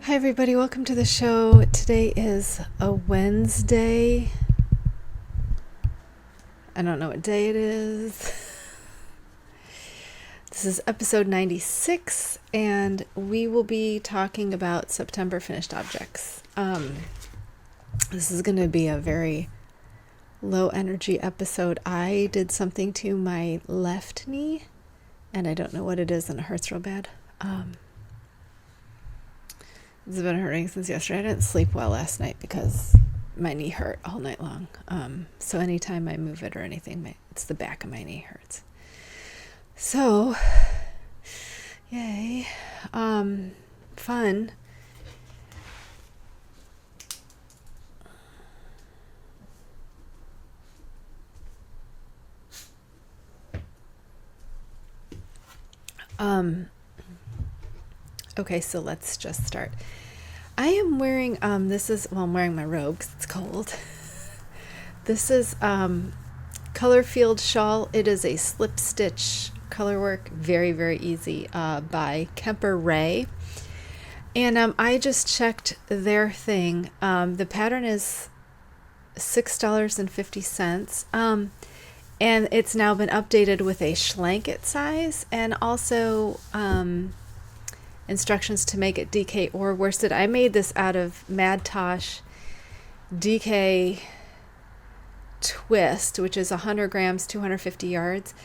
Hi everybody, welcome to the show. Today is a Wednesday. I don't know what day it is. This is episode 96 and we will be talking about September finished objects. This is going to be a very low energy episode. I did something to my left knee and I don't know what it is and it hurts real bad. It's been hurting since yesterday. I didn't sleep well last night because my knee hurt all night long. So anytime I move it or anything, it's the back of my knee hurts. So, yay. Fun. Okay, so let's just start. I am wearing, I'm wearing my robe because it's cold. This is Colorfield Shawl. It is a slip stitch color work, very, very easy, by Kemper Ray. And I just checked their thing. The pattern is $6.50. And it's now been updated with a schlanket size and also instructions to make it DK or worsted. I made this out of Mad Tosh DK Twist, which is 100 grams, 250 yards.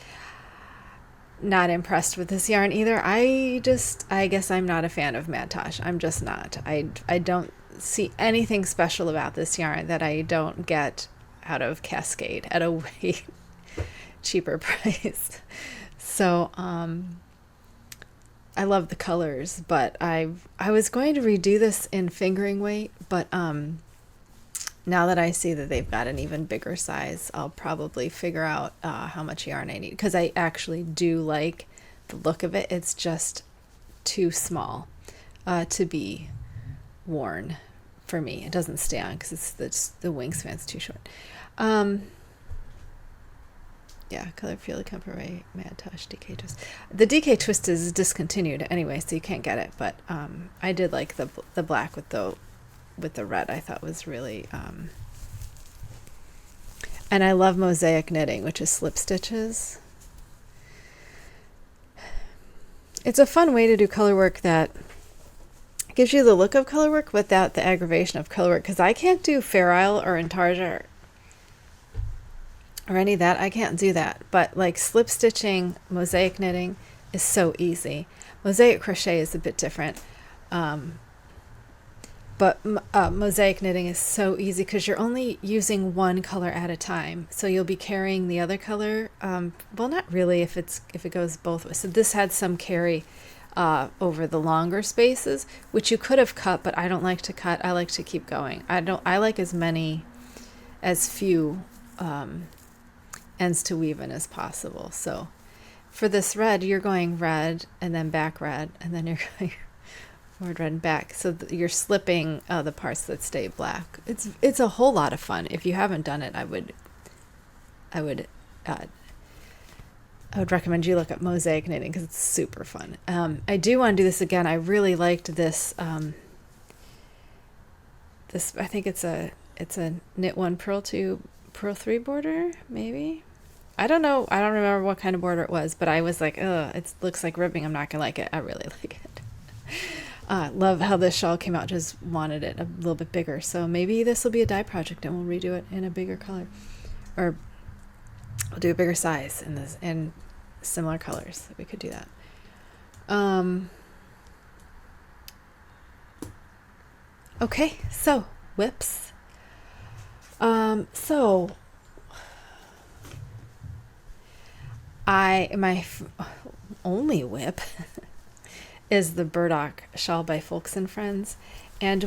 Not impressed with this yarn either. I guess I'm not a fan of Mad Tosh. I'm just not. I don't see anything special about this yarn that I don't get out of Cascade at a way cheaper price. So, I love the colors, but I was going to redo this in fingering weight, but now that I see that they've got an even bigger size, I'll probably figure out how much yarn I need, because I actually do like the look of it. It's just too small to be worn for me. It doesn't stay on because the wingspan's too short. Yeah, Colorfield Kemper Ray Mad Tosh DK Twist. The DK Twist is discontinued anyway, so you can't get it. But I did like the black with the red. I thought was really. And I love mosaic knitting, which is slip stitches. It's a fun way to do color work that gives you the look of color work without the aggravation of color work. Because I can't do Fair Isle or Intarsia or any of that. I can't do that. But like slip stitching, mosaic knitting is so easy. Mosaic crochet is a bit different. But mosaic knitting is so easy because you're only using one color at a time. So you'll be carrying the other color. Well, not really if it goes both ways. So this had some carry over the longer spaces, which you could have cut, but I don't like to cut. I like to keep going. I like as few ends to weave in as possible. So for this red, you're going red and then back red, and then you're going forward red and back. So you're slipping the parts that stay black. It's a whole lot of fun. If you haven't done it, I would recommend you look up mosaic knitting because it's super fun. I do want to do this again. I really liked this. This, I think it's a knit 1 purl 2 purl 3 border, maybe. I don't know. I don't remember what kind of border it was, but I was like, ugh, it looks like ribbing. I'm not gonna like it. I really like it. Love how this shawl came out. Just wanted it a little bit bigger. So maybe this will be a dye project and we'll redo it in a bigger color, or we'll do a bigger size in similar colors. We could do that. Okay, so whips. So my only whip is the Burdock Shawl by Folks and Friends, and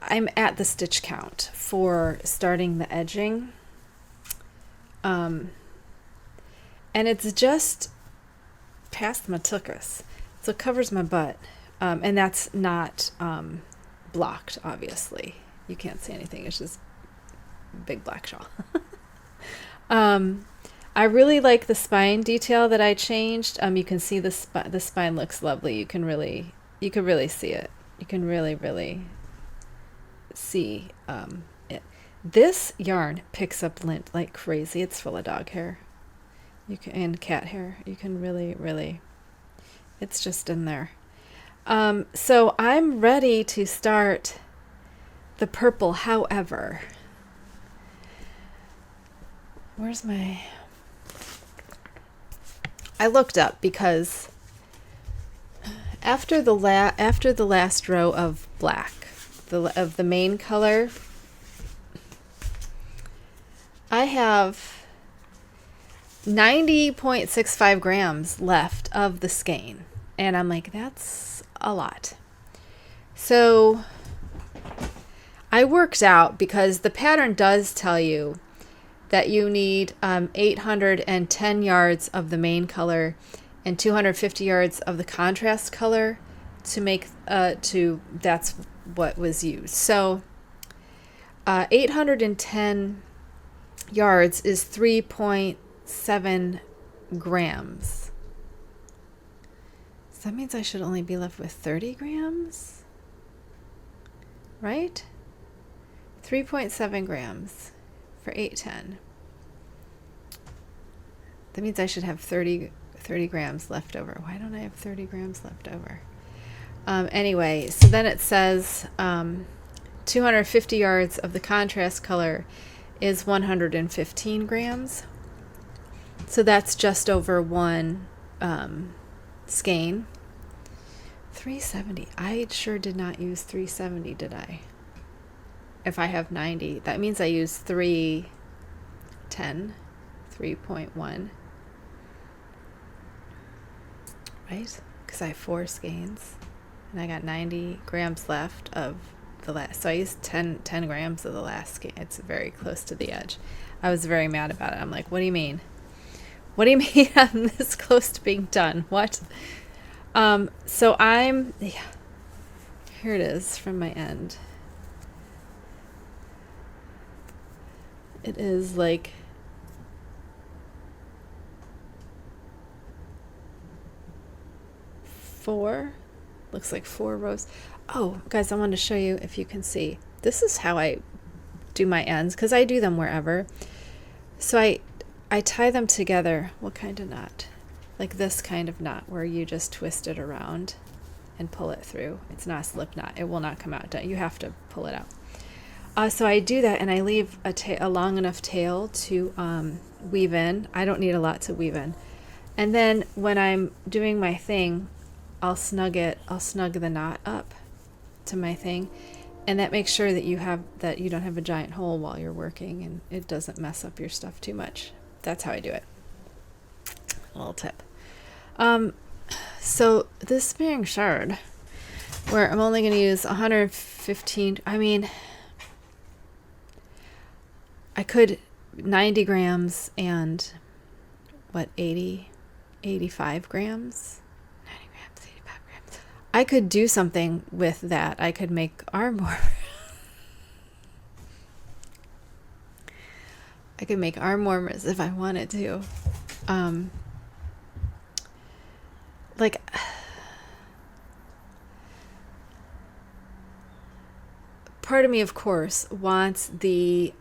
I'm at the stitch count for starting the edging, and it's just past my tuchus, so it covers my butt, and that's not blocked, obviously. You can't see anything. It's just big black shawl. I really like the spine detail that I changed. You can see the spine looks lovely. You can really you could really see it. You can really, really see it. This yarn picks up lint like crazy. It's full of dog hair. You can, and cat hair. You can really, really, it's just in there. So I'm ready to start the purple. However, where's my, I looked up because after the last row of black, of the main color, I have 90.65 grams left of the skein. And I'm like, that's a lot. So I worked out, because the pattern does tell you that you need 810 yards of the main color and 250 yards of the contrast color to make, that's what was used. So 810 yards is 3.7 grams. So that means I should only be left with 30 grams, right? 3.7 grams for 810. That means I should have 30 grams left over. Why don't I have 30 grams left over? Anyway, so then it says 250 yards of the contrast color is 115 grams. So that's just over one skein. 370. I sure did not use 370, did I? If I have 90, that means I used 310, 3.1. Right? Because I have 4 skeins and I got 90 grams left of the last. So I used 10 grams of the last skein. It's very close to the edge. I was very mad about it. I'm like, what do you mean? What do you mean I'm this close to being done? What? So I'm, yeah, here it is from my end. It is like looks like 4 rows. Oh, guys, I wanted to show you if you can see. This is how I do my ends, because I do them wherever. So I tie them together. What kind of knot? Like this kind of knot where you just twist it around and pull it through. It's not a slip knot. It will not come out. You have to pull it out. So I do that, and I leave a long enough tail to weave in. I don't need a lot to weave in. And then when I'm doing my thing, I'll snug the knot up to my thing, and that makes sure that you don't have a giant hole while you're working, and it doesn't mess up your stuff too much. That's how I do it. A little tip. So this spring shard, where I'm only going to use 115, I mean, I could 90 grams and what, 85 grams? 90 grams, 85 grams. I could do something with that. I could make armor. I could make arm warmers if I wanted to. Like, part of me, of course, wants the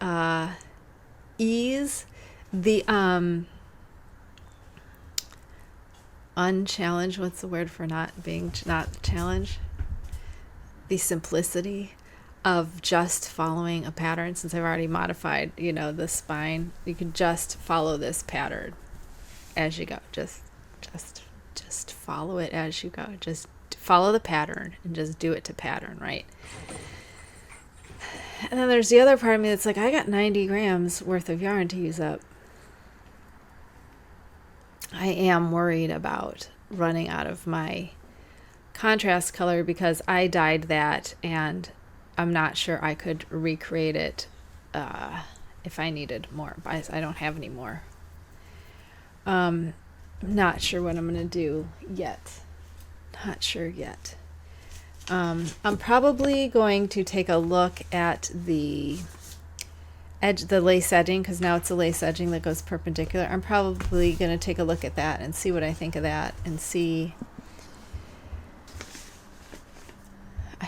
ease, the unchallenged, what's the word for not challenged? The simplicity of just following a pattern. Since I've already modified, the spine, you can just follow this pattern as you go. Just follow it as you go. Just follow the pattern and just do it to pattern, right? And then there's the other part of me that's like, I got 90 grams worth of yarn to use up. I am worried about running out of my contrast color because I dyed that, and I'm not sure I could recreate it if I needed more. I don't have any more. Not sure what I'm going to do yet. Not sure yet. I'm probably going to take a look at the lace edging, because now it's a lace edging that goes perpendicular. I'm probably going to take a look at that and see what I think of that, and see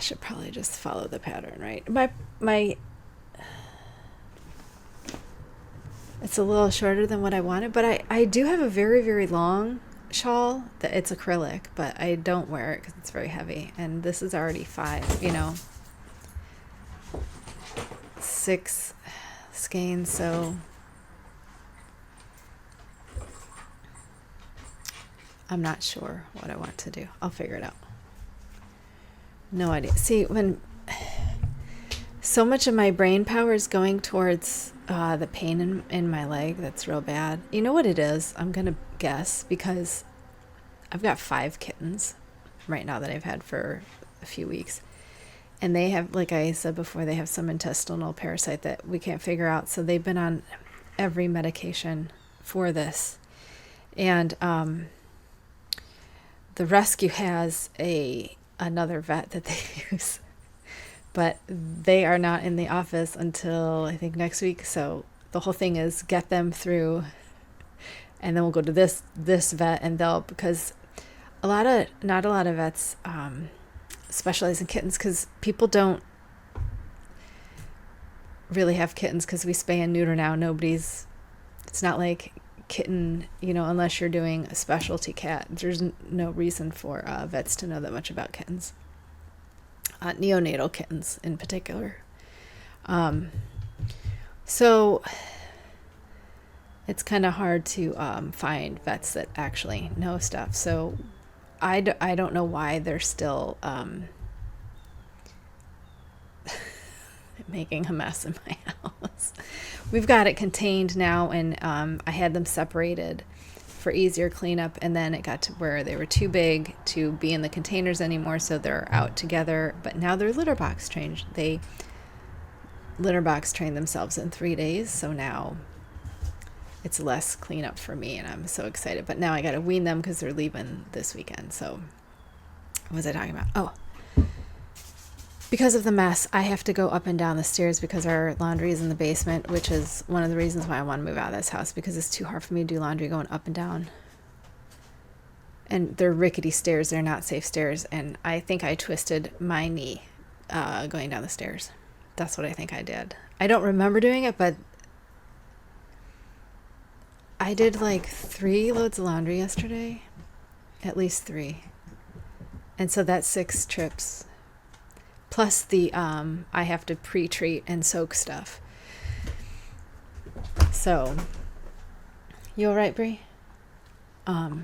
should probably just follow the pattern, right? My it's a little shorter than what I wanted, but I do have a very, very long shawl that it's acrylic, but I don't wear it because it's very heavy. And this is already 6 skeins, so I'm not sure what I want to do. I'll figure it out. No idea. See, when so much of my brain power is going towards the pain in my leg, that's real bad. You know what it is? I'm going to guess, because I've got 5 kittens right now that I've had for a few weeks. And they have, like I said before, they have some intestinal parasite that we can't figure out. So they've been on every medication for this. And the rescue has another vet that they use. But they are not in the office until I think next week. So the whole thing is get them through, and then we'll go to this vet, and because not a lot of vets specialize in kittens, because people don't really have kittens because we spay and neuter now. It's not like kitten, unless you're doing a specialty cat. There's no reason for vets to know that much about kittens. Neonatal kittens in particular. So it's kind of hard to find vets that actually know stuff. So I don't know why they're still making a mess in my house. We've got it contained now, and I had them separated for easier cleanup, and then it got to where they were too big to be in the containers anymore, so they're out together. But now they're litter box trained. They litter box trained themselves in 3 days, so now it's less cleanup for me, and I'm so excited. But now I got to wean them because they're leaving this weekend. So what was I talking about? Oh, because of the mess, I have to go up and down the stairs because our laundry is in the basement, which is one of the reasons why I want to move out of this house, because it's too hard for me to do laundry going up and down. And they're rickety stairs. They're not safe stairs. And I think I twisted my knee going down the stairs. That's what I think I did. I don't remember doing it, but I did like 3 loads of laundry yesterday. At least 3. And so that's 6 trips. Plus the I have to pre-treat and soak stuff. So, you all right, Brie? I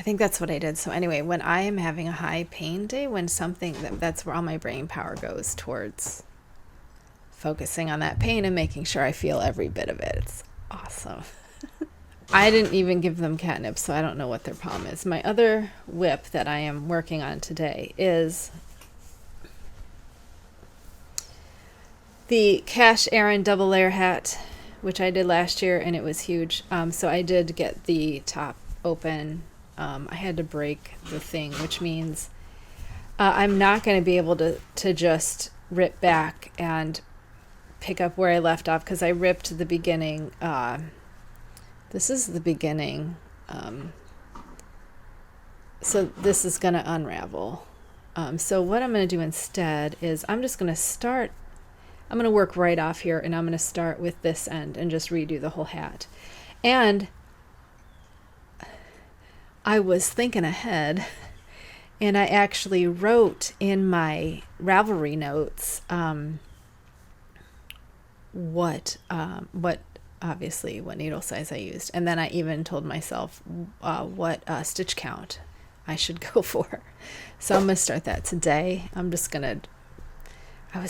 think that's what I did. So anyway, when I am having a high pain day, that's where all my brain power goes towards focusing on that pain and making sure I feel every bit of it. It's awesome. I didn't even give them catnip, so I don't know what their problem is. My other whip that I am working on today is the Cash Aran double layer hat, which I did last year, and it was huge. So I did get the top open. I had to break the thing, which means I'm not going to be able to just rip back and pick up where I left off, because I ripped the beginning. This is the beginning. So this is going to unravel. So what I'm going to do instead is I'm going to work right off here, and I'm going to start with this end and just redo the whole hat. And I was thinking ahead, and I actually wrote in my Ravelry notes what obviously what needle size I used, and then I even told myself what stitch count I should go for. So I'm gonna start that today. I was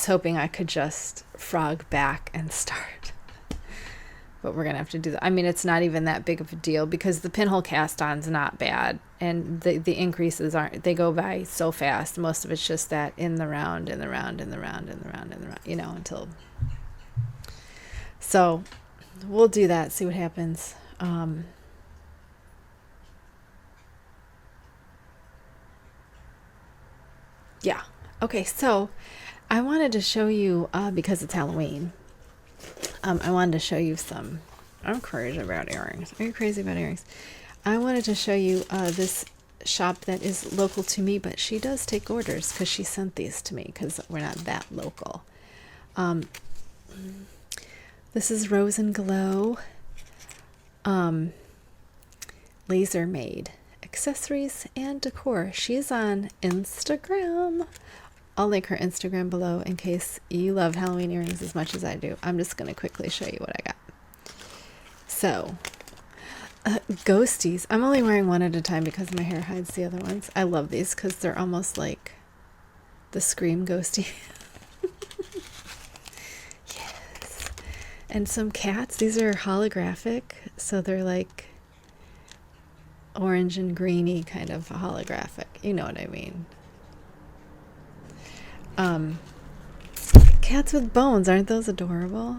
hoping I could just frog back and start, but we're gonna have to do that. I mean, it's not even that big of a deal because the pinhole cast on's not bad, and the increases they go by so fast. Most of it's just that in the round, until. So we'll do that, see what happens. Yeah. Okay, so I wanted to show you, because it's Halloween, I wanted to show you I'm crazy about earrings. Are you crazy about earrings? I wanted to show you this shop that is local to me, but she does take orders because she sent these to me because we're not that local. This is Rose and Glow laser made accessories and decor. She's on Instagram. I'll link her Instagram below in case you love Halloween earrings as much as I do. I'm just going to quickly show you what I got. So, ghosties. I'm only wearing one at a time because my hair hides the other ones. I love these because they're almost like the Scream ghostie. Yes. And some cats. These are holographic, so they're like orange and greeny kind of holographic. You know what I mean. Cats with bones. Aren't those adorable?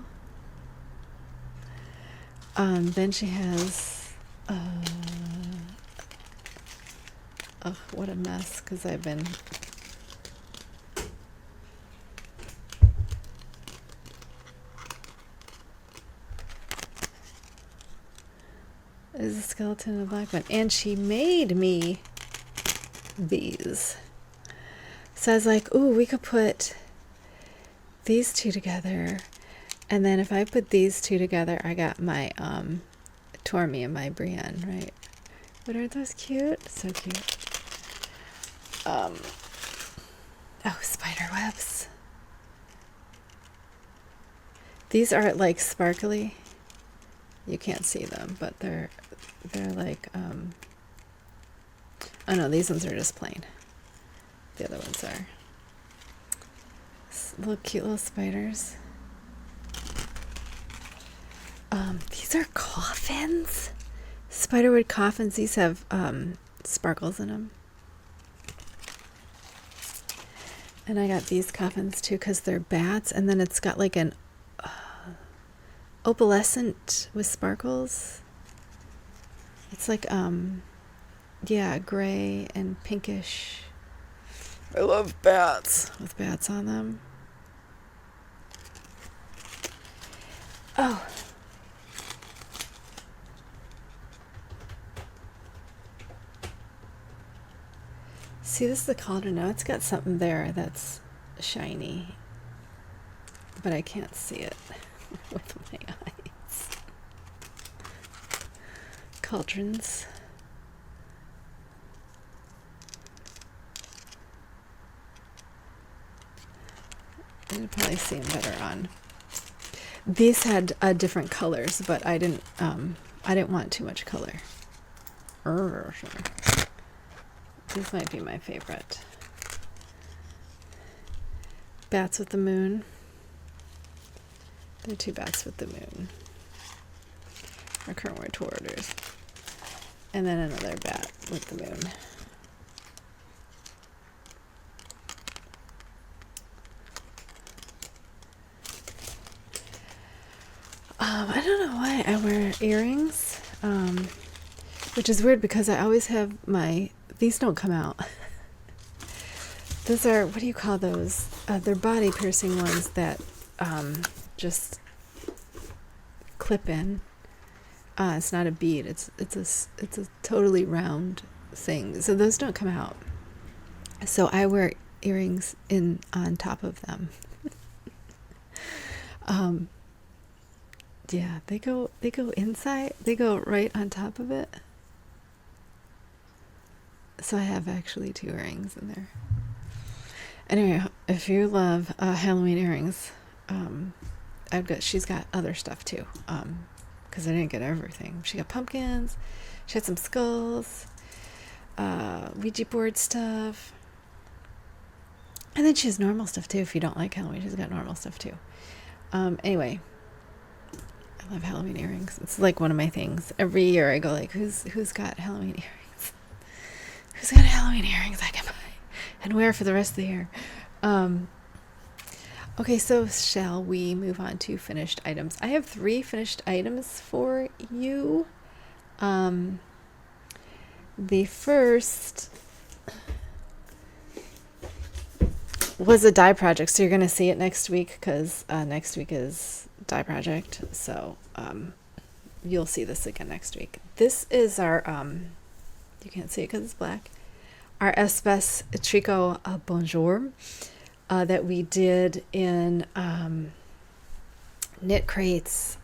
Then she has, oh, what a mess, because I've been, there's a skeleton and a black one, and she made me these. So I was like, ooh, we could put these two together. And then if I put these two together, I got my Tormy and my Brienne, right? But aren't those cute? So cute. Oh, spider webs. These are like sparkly. You can't see them, but they're like oh no, these ones are just plain. The other ones are little cute little spiders. These are coffins. Spiderwood coffins. These have sparkles in them. And I got these coffins too because they're bats. And then it's got like an opalescent with sparkles. It's like, yeah, gray and pinkish. I love bats with bats on them. Oh. See, this is the cauldron now. It's got something there that's shiny, but I can't see it with my eyes. Cauldrons. You'll probably see them better on. These had different colors, but I didn't want too much color. These might be my favorite. Bats with the moon. They're two bats with the moon. Our current wear to orders. And then another bat with the moon. I don't know why I wear earrings, which is weird because I always have these don't come out. Those are, what do you call those? They're body piercing ones that just clip in. It's not a bead. It's a totally round thing. So those don't come out. So I wear earrings on top of them. Yeah, they go inside. They go right on top of it. So I have actually two earrings in there. Anyway, if you love Halloween earrings, she's got other stuff too. Because I didn't get everything. She got pumpkins. She had some skulls, Ouija board stuff, and then she has normal stuff too. If you don't like Halloween, she's got normal stuff too. Anyway. I love Halloween earrings. It's like one of my things. Every year I go like, who's got Halloween earrings? Who's got Halloween earrings I can buy and wear for the rest of the year? Okay, so shall we move on to finished items? I have 3 finished items for you. The first was a dye project, so you're going to see it next week because next week is dye project, so you'll see this again next week. This is our You can't see it because it's black. Our Espèce Tricot Bonjour that we did in Knitcrate's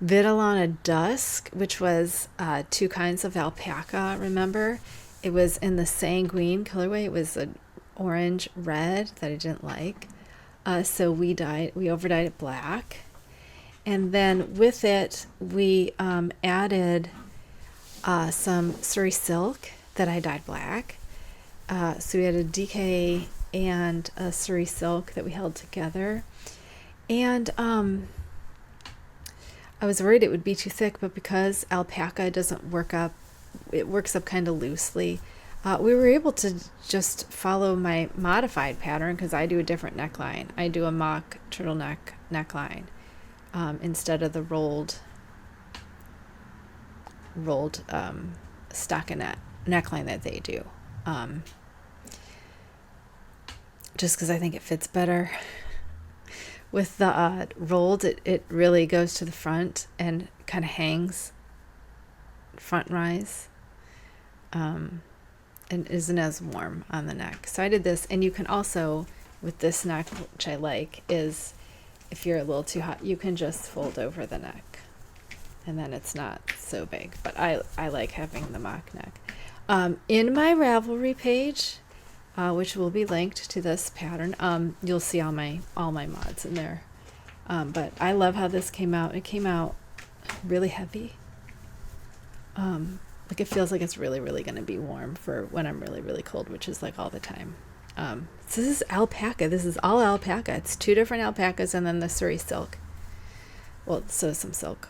Vitellana Dusk, which was 2 kinds of alpaca, remember? It was in the sanguine colorway. It was an orange red that I didn't like. So we overdyed it black. And then with it, we added some Surrey silk that I dyed black. So we had a DK and a Surrey silk that we held together. And I was worried it would be too thick, but because alpaca doesn't work up, it works up kind of loosely. We were able to just follow my modified pattern because I do a different neckline. I do a mock turtleneck neckline instead of the rolled stockinette neckline that they do. Just because I think it fits better. With the rolled, it really goes to the front and kind of hangs front rise and isn't as warm on the neck. So I did this, and you can also, with this neck, which I like, is if you're a little too hot, you can just fold over the neck and then it's not so big. But I like having the mock neck. In my Ravelry page, which will be linked to this pattern, you'll see all my mods in there. But I love how this came out. It came out really heavy. Like it feels like it's really, really going to be warm for when I'm really, really cold, which is like all the time. So this is alpaca. This is all alpaca. It's 2 different alpacas and then the Surrey silk. Well, so some silk.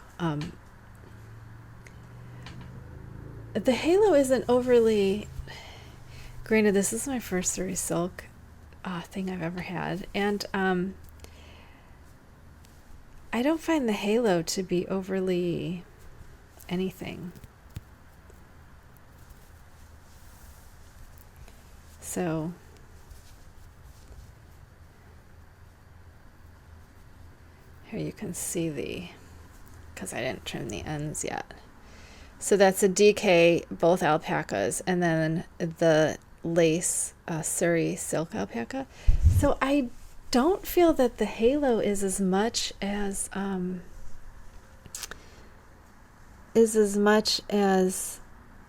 The halo isn't overly... Granted, this is my first Surrey silk thing I've ever had, and I don't find the halo to be overly anything. So here you can see because I didn't trim the ends yet. So that's a DK, both alpacas, and then the lace Surrey silk alpaca. So I don't feel that the halo is as much as a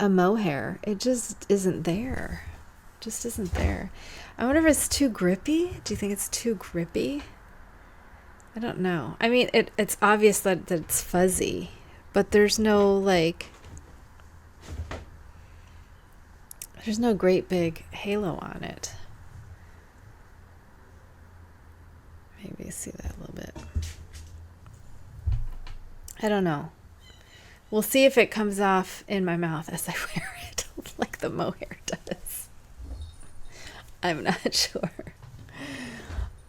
mohair. It just isn't there. Just isn't there. I wonder if it's too grippy. Do you think it's too grippy? I don't know. I mean, it's obvious that it's fuzzy, but there's no there's no great big halo on it. Maybe see that a little bit. I don't know. We'll see if it comes off in my mouth as I wear it, like the mohair does. I'm not sure.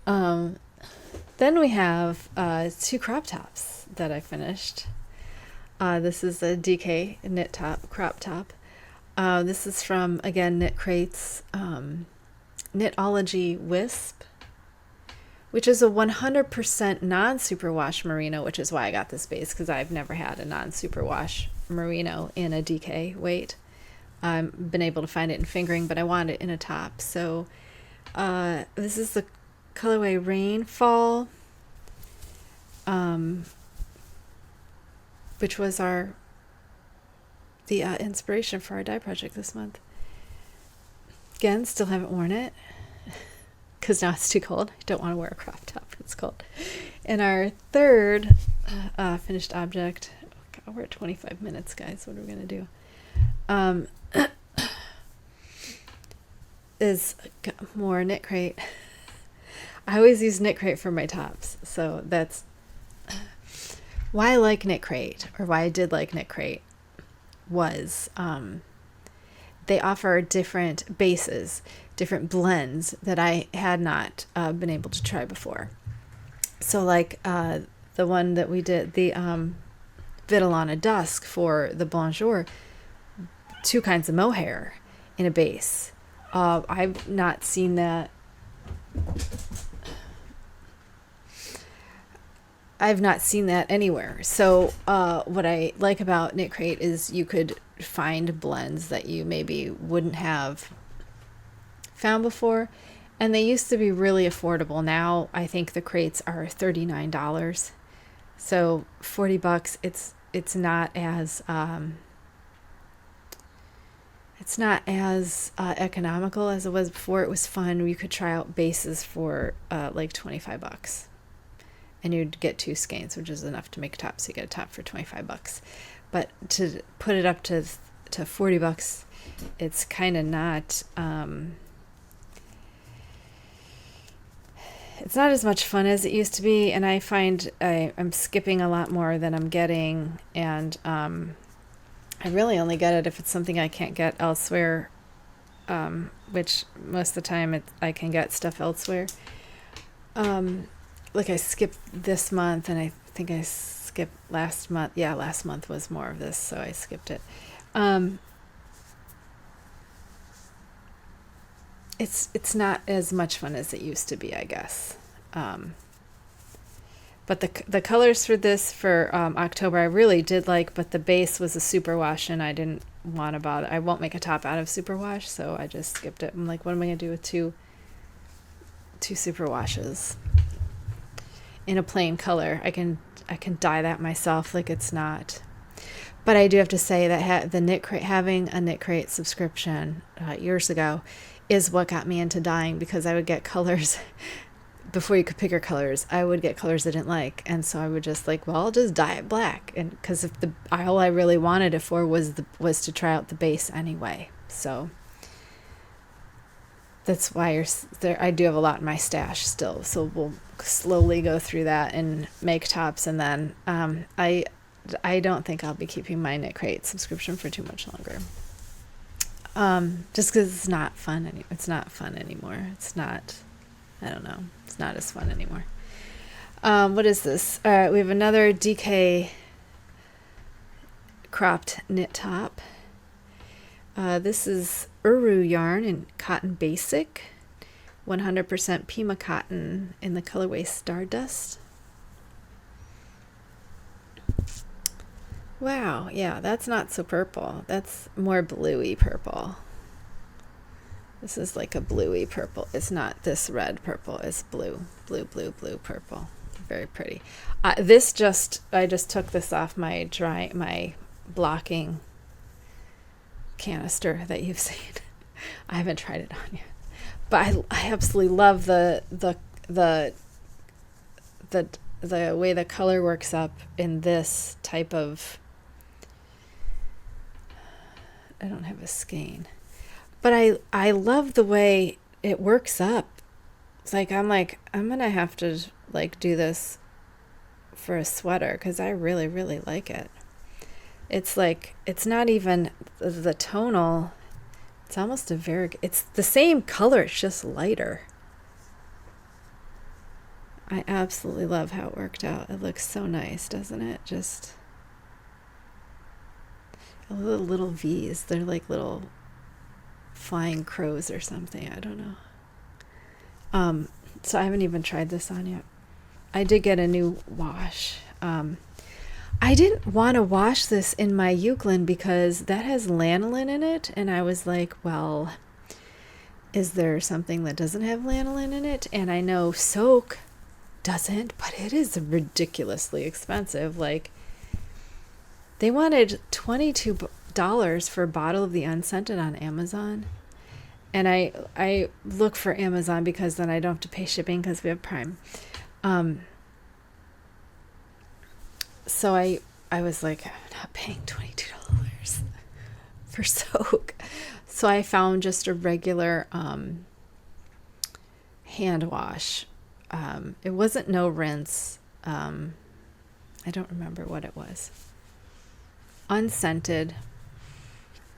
Then we have 2 crop tops that I finished. This is a DK knit top, crop top. This is from, again, Knitcrate's Knitology Wisp, which is a 100% non-superwash merino, which is why I got this base, because I've never had a non-superwash merino in a DK weight. I've been able to find it in fingering, but I want it in a top. So this is the colorway Rainfall, which was the inspiration for our dye project this month. Again, still haven't worn it because now it's too cold. I don't want to wear a crop top when it's cold. And our third finished object, God, we're at 25 minutes, guys. What are we going to do? Is more Knitcrate. I always use Knitcrate for my tops, so that's why I like Knitcrate, or why I did like Knitcrate, was they offer different bases, different blends that I had not been able to try before. So like the one that we did, the Vitellana Dusk for the Bonjour, 2 kinds of mohair in a base. I've not seen that. I've not seen that anywhere. So what I like about Knitcrate is you could find blends that you maybe wouldn't have found before, and they used to be really affordable. Now I think the crates are $39, so $40. It's not as economical as it was before. It was fun. You could try out bases for like $25, and you'd get 2 skeins, which is enough to make a top. So you get a top for $25. But to put it up to $40, it's kind of not. It's not as much fun as it used to be, and I find I'm skipping a lot more than I'm getting, and I really only get it if it's something I can't get elsewhere, which most of the time I can get stuff elsewhere. Like I skipped this month, and I think I skipped last month. Yeah, last month was more of this, so I skipped it. It's not as much fun as it used to be, I guess. But the colors for this for October I really did like, but the base was a superwash, and I didn't want to bother. I won't make a top out of superwash, so I just skipped it. I'm like, what am I gonna do with two superwashes in a plain color? I can dye that myself. Like, it's not. But I do have to say that the Knitcrate, having a Knitcrate subscription years ago, is what got me into dyeing, because I would get colors before you could pick your colors. I would get colors I didn't like, and so I would just like, well, I'll just dye it black, and because if all I really wanted it for was to try out the base anyway. So that's why I do have a lot in my stash still. So we'll slowly go through that and make tops, and then I don't think I'll be keeping my Knitcrate subscription for too much longer. Just because it's not fun It's not fun anymore. It's not. I don't know. It's not as fun anymore. What is this? All right, we have another DK cropped knit top. This is Uru yarn in Cotton Basic, 100% Pima cotton in the colorway Stardust. Wow, yeah, that's not so purple. That's more bluey purple. This is like a bluey purple. It's not this red purple. It's blue purple. Very pretty. I just took this off my blocking canister that you've seen. I haven't tried it on yet, but I absolutely love the way the color works up in this type of. I don't have a skein, but I love the way it works up. It's like I'm gonna have to like do this for a sweater, because I really like it. It's like, it's not even the tonal. It's almost it's the same color. It's just lighter. I absolutely love how it worked out. It looks so nice, doesn't it? Just little V's. They're like little flying crows or something. I don't know. So I haven't even tried this on yet. I did get a new wash. I didn't want to wash this in my Euclid because that has lanolin in it, and I was like, well, is there something that doesn't have lanolin in it? And I know Soak doesn't, but it is ridiculously expensive. Like, they wanted $22 for a bottle of the unscented on Amazon. And I look for Amazon because then I don't have to pay shipping because we have Prime. So I was like, I'm not paying $22 for Soak. So I found just a regular hand wash. It wasn't no rinse. I don't remember what it was. Unscented,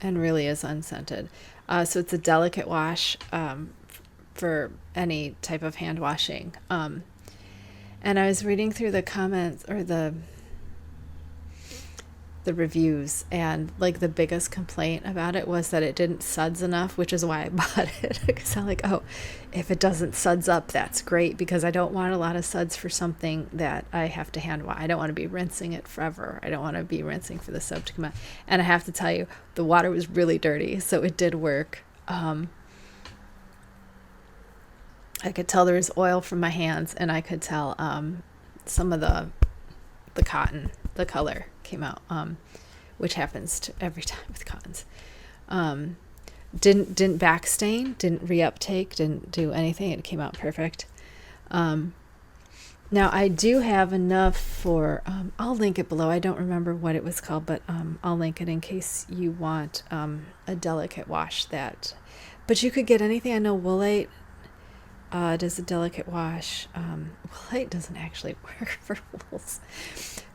and really is unscented. So it's a delicate wash for any type of hand washing. And I was reading through the comments or the the reviews, and like the biggest complaint about it was that it didn't suds enough, which is why I bought it, because I'm like, oh, if it doesn't suds up, that's great, because I don't want a lot of suds for something that I have to hand wash. I don't want to be rinsing it forever. I don't want to be rinsing for the soap to come out. And I have to tell you, the water was really dirty, so it did work. I could tell there was oil from my hands, and I could tell some of the cotton, the color came out, which happens to every time with cottons. Didn't back stain, didn't reuptake, didn't do anything. It came out perfect. Now I do have enough for, I'll link it below. I don't remember what it was called, but I'll link it in case you want a delicate wash that, but you could get anything. I know Woolite does a delicate wash. Woolite doesn't actually work for wools,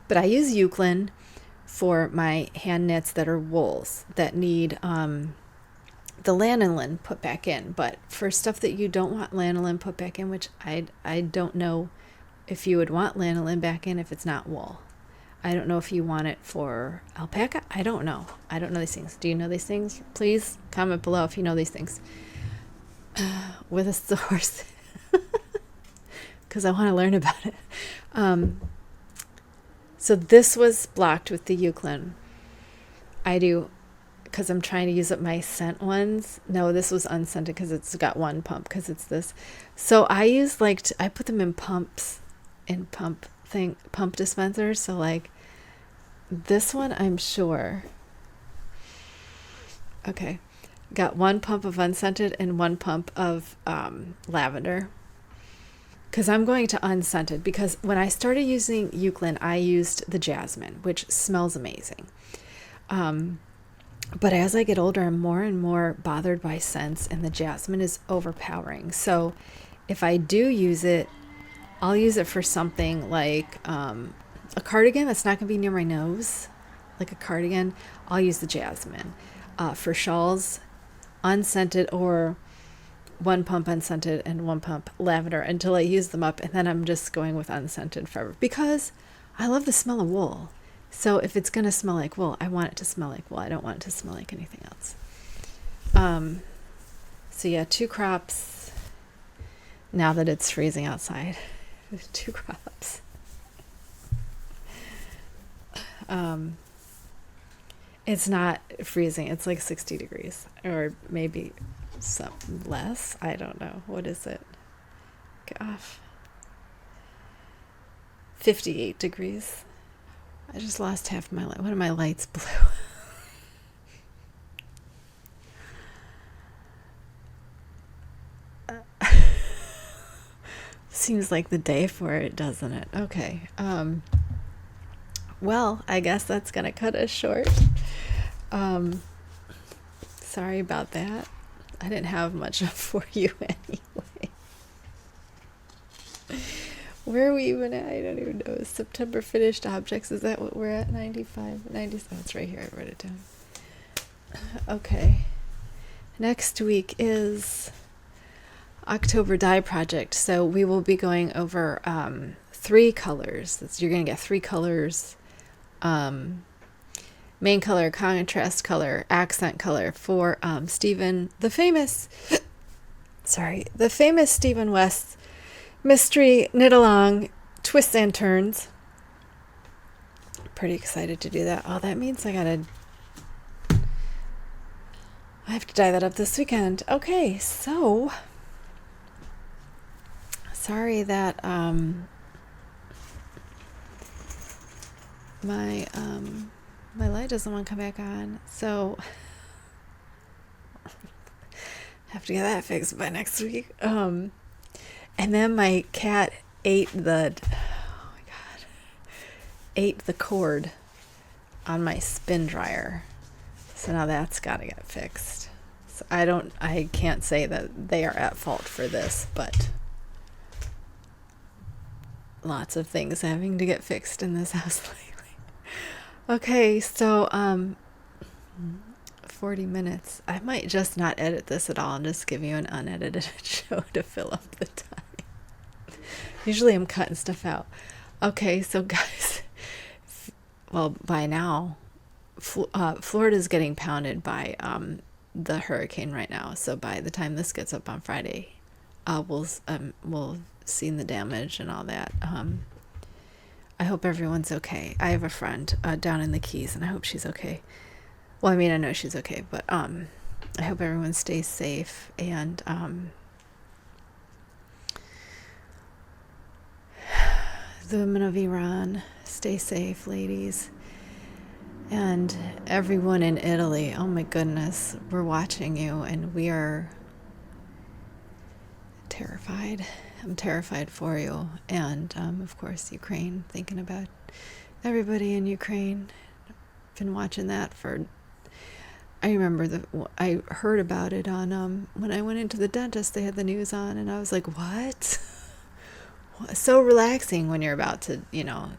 but I use Euclid for my hand knits that are wools that need the lanolin put back in. But for stuff that you don't want lanolin put back in, which I don't know if you would want lanolin back in if it's not wool. I don't know if you want it for alpaca. I don't know. I don't know these things. Do you know these things? Please comment below if you know these things. With a source, because I want to learn about it. So this was blocked with the Euclid. I do, because I'm trying to use up my scent ones. No, this was unscented because it's got one pump, because it's this. So I use I put them in pumps, pump dispensers. So like this one, I'm sure. Okay. Got one pump of unscented and one pump of lavender, because I'm going to unscented, because when I started using Euclid, I used the jasmine, which smells amazing. But as I get older, I'm more and more bothered by scents, and the jasmine is overpowering. So if I do use it, I'll use it for something like a cardigan that's not going to be near my nose, like a cardigan. I'll use the jasmine. For shawls, unscented, or one pump unscented and one pump lavender until I use them up, and then I'm just going with unscented forever, because I love the smell of wool. So if it's going to smell like wool, I want it to smell like wool. I don't want it to smell like anything else. So yeah, 2 crops now that it's freezing outside. 2 crops. It's not freezing. It's like 60 degrees, or maybe some less. I don't know. What is it? Gosh. 58 degrees. I just lost half my light. One of my lights blew. Seems like the day for it, doesn't it? Okay. Well, I guess that's going to cut us short. Sorry about that. I didn't have much for you anyway. Where are we even at? I don't even know. September finished objects. Is that what we're at? 95, 97. It's right here. I wrote it down. Okay. Next week is October dye project. So we will be going over 3 colors. You're going to get 3 colors. Main color, contrast color, accent color for Stephen, the famous Stephen West's mystery knit along twists and turns. Pretty excited to do that. Oh, that means I have to dye that up this weekend. Okay, so sorry that my light doesn't want to come back on, so have to get that fixed by next week. And then my cat ate the cord on my spin dryer, so now that's got to get fixed. So I can't say that they are at fault for this, but lots of things having to get fixed in this house lately. Okay, so 40 minutes. I might just not edit this at all and just give you an unedited show to fill up the time. Usually I'm cutting stuff out. Okay, so guys, well, by now Florida's getting pounded by the hurricane right now. So by the time this gets up on Friday, we'll see the damage and all that. I hope everyone's okay. I have a friend down in the Keys, and I hope she's okay. Well, I mean, I know she's okay, but I hope everyone stays safe. And the women of Iran, stay safe, ladies. And everyone in Italy, oh my goodness, we're watching you, and we are terrified. I'm terrified for you. And of course, Ukraine, thinking about everybody in Ukraine. Been watching that for, I remember I heard about it on when I went into the dentist. They had the news on, and I was like, what? So relaxing when you're about to,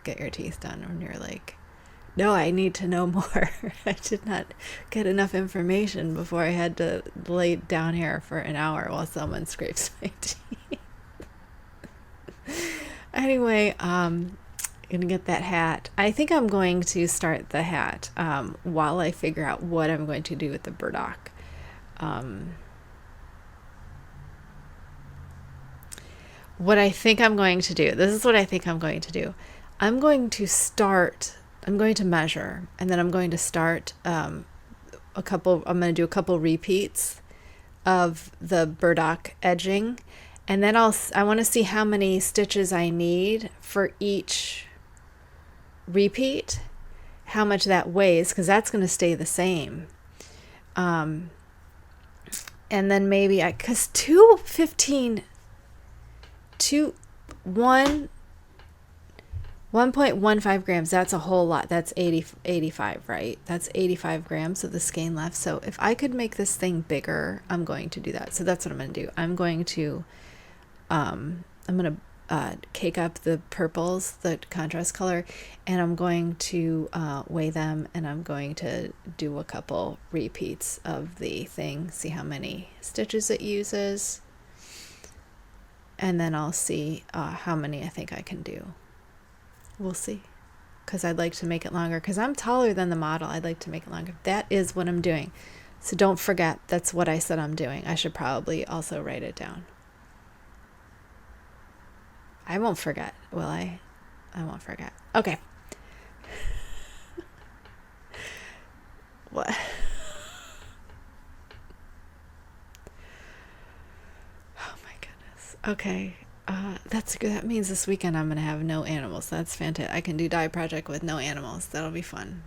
get your teeth done, when you're like, no, I need to know more. I did not get enough information before I had to lay down here for an hour while someone scrapes my teeth. Anyway, gonna get that hat. I think I'm going to start the hat while I figure out what I'm going to do with the burdock. What I think I'm going to do, this is what I think I'm going to do. I'm going to measure, and then I'm going to start I'm going to do a couple repeats of the burdock edging, and then I want to see how many stitches I need for each repeat, how much that weighs, because that's going to stay the same. And then maybe because 1.15 grams, that's a whole lot. That's 85, right? That's 85 grams of the skein left. So if I could make this thing bigger, I'm going to do that. So that's what I'm going to do. I'm going to cake up the purples, the contrast color, and I'm going to weigh them, and I'm going to do a couple repeats of the thing, see how many stitches it uses, and then I'll see how many I think I can do. We'll see, because I'd like to make it longer, because I'm taller than the model. I'd like to make it longer. That is what I'm doing. So don't forget, that's what I said I'm doing. I should probably also write it down. I won't forget, will I? I won't forget. Okay. What? Oh my goodness. Okay. That's good. That means this weekend I'm going to have no animals. That's fantastic. I can do dye project with no animals. That'll be fun.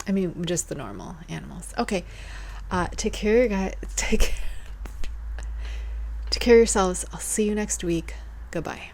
I mean, just the normal animals. Okay. Take care, you guys. Take care of yourselves. I'll see you next week. Goodbye.